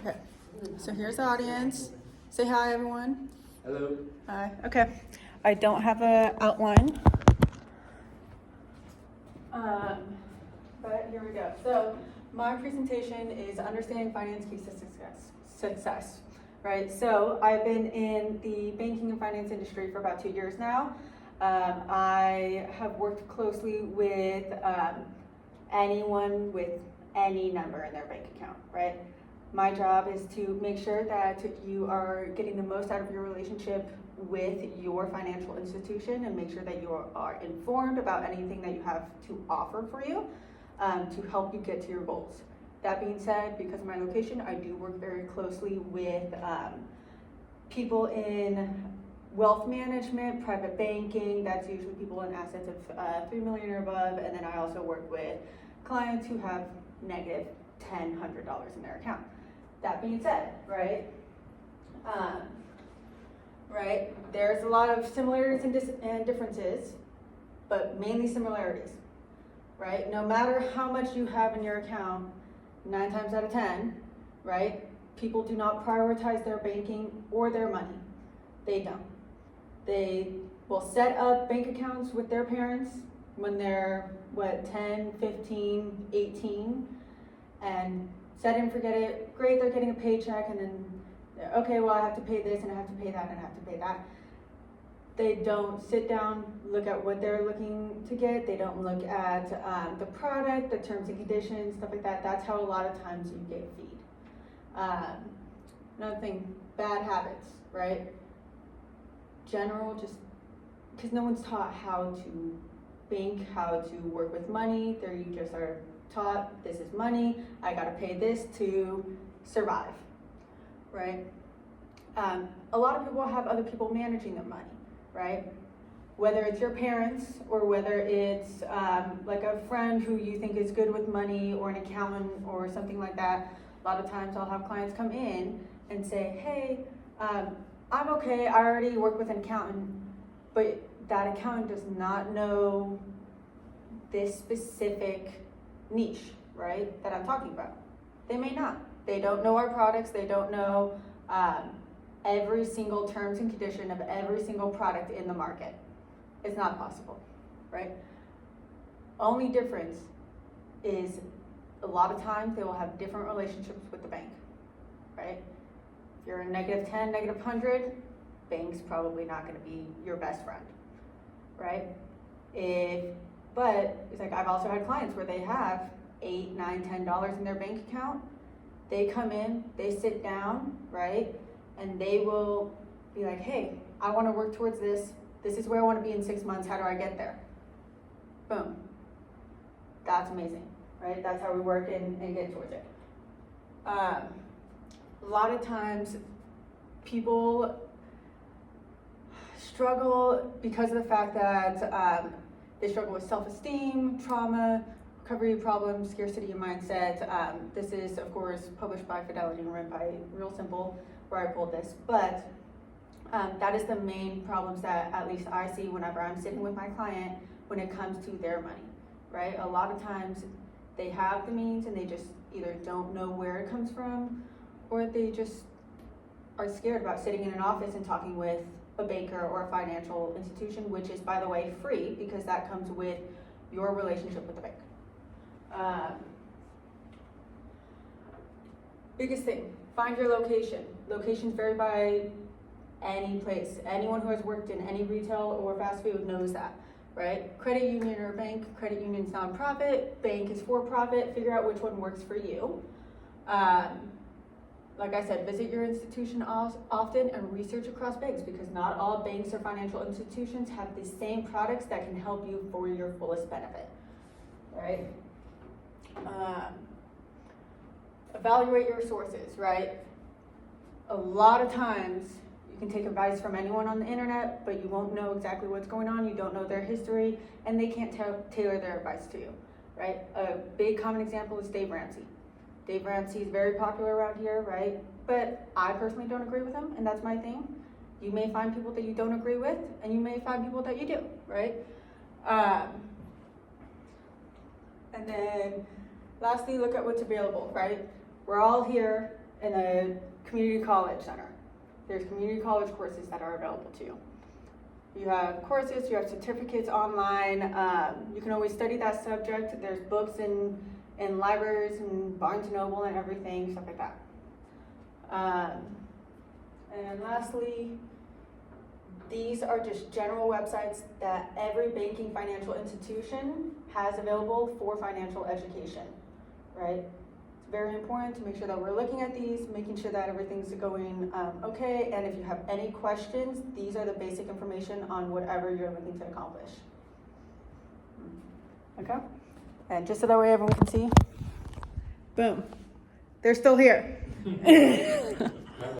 Okay, so here's the audience. Say hi, everyone. Hello. Hi. Okay, I don't have an outline, but here we go. So my presentation is understanding finance keys to success, right? So I've been in the banking and finance industry for about 2 years now. I have worked closely with anyone with any number in their bank account, right? My job is to make sure that you are getting the most out of your relationship with your financial institution and make sure that you are informed about anything that you have to offer for you to help you get to your goals. That being said, because of my location, I do work very closely with people in wealth management, private banking. That's usually people in assets of 3 million or above. And then I also work with clients who have negative $10, $100 in their account. That being said, right, there's a lot of similarities and differences, but mainly similarities, right? No matter how much you have in your account, 9 times out of 10, right, people do not prioritize their banking or their money. They don't. They will set up bank accounts with their parents when they're, 10, 15, 18, and set it and forget it. Great, they're getting a paycheck, and then, okay, well, I have to pay this, and I have to pay that, and I have to pay that. They don't sit down, look at what they're looking to get. They don't look at the product, the terms and conditions, stuff like that. That's how a lot of times you get feed. Another thing, bad habits, right? General, just because no one's taught how to bank, how to work with money. You just are taught, this is money, I gotta pay this to survive, right? A lot of people have other people managing their money, right? Whether it's your parents or whether it's like a friend who you think is good with money or an accountant or something like that. A lot of times I'll have clients come in and say, hey, I'm okay, I already work with an accountant, but that accountant does not know this specific niche, right, that I'm talking about. They may not. They don't know our products. They don't know every single terms and condition of every single product in the market. It's not possible, right? Only difference is a lot of times they will have different relationships with the bank, right? If you're a negative 10, negative 100, bank's probably not going to be your best friend, right? But it's like I've also had clients where they have $8, $9, $10 in their bank account. They come in, they sit down, right? And they will be like, hey, I want to work towards this. This is where I want to be in 6 months. How do I get there? Boom. That's amazing, right? That's how we work and get towards it. A lot of times people struggle because of the fact that they struggle with self-esteem, trauma, recovery problems, scarcity mindset. This is, of course, published by Fidelity and run by Real Simple, where I pulled this. But that is the main problems that at least I see whenever I'm sitting with my client when it comes to their money, right? A lot of times they have the means and they just either don't know where it comes from or they just are scared about sitting in an office and talking with a banker or a financial institution, which is, by the way, free because that comes with your relationship with the bank. Biggest thing, find your location. Locations vary by any place. Anyone who has worked in any retail or fast food knows that, right? Credit union or bank, credit union's nonprofit, bank is for profit. Figure out which one works for you. Like I said, visit your institution often and research across banks because not all banks or financial institutions have the same products that can help you for your fullest benefit, right? Evaluate your sources, right? A lot of times you can take advice from anyone on the internet, but you won't know exactly what's going on. You don't know their history and they can't tailor their advice to you, right? A big common example is Dave Ramsey. Dave Ramsey is very popular around here, right? But I personally don't agree with him, and that's my thing. You may find people that you don't agree with, and you may find people that you do, right? And then lastly, look at what's available, right? We're all here in a community college center. There's community college courses that are available to you. You have courses, you have certificates online. You can always study that subject. There's books in libraries and Barnes and Noble and everything, stuff like that. And lastly, these are just general websites that every banking financial institution has available for financial education, right? It's very important to make sure that we're looking at these, making sure that everything's going okay, and if you have any questions, these are the basic information on whatever you're looking to accomplish. Okay? And just so that way everyone can see, boom, they're still here.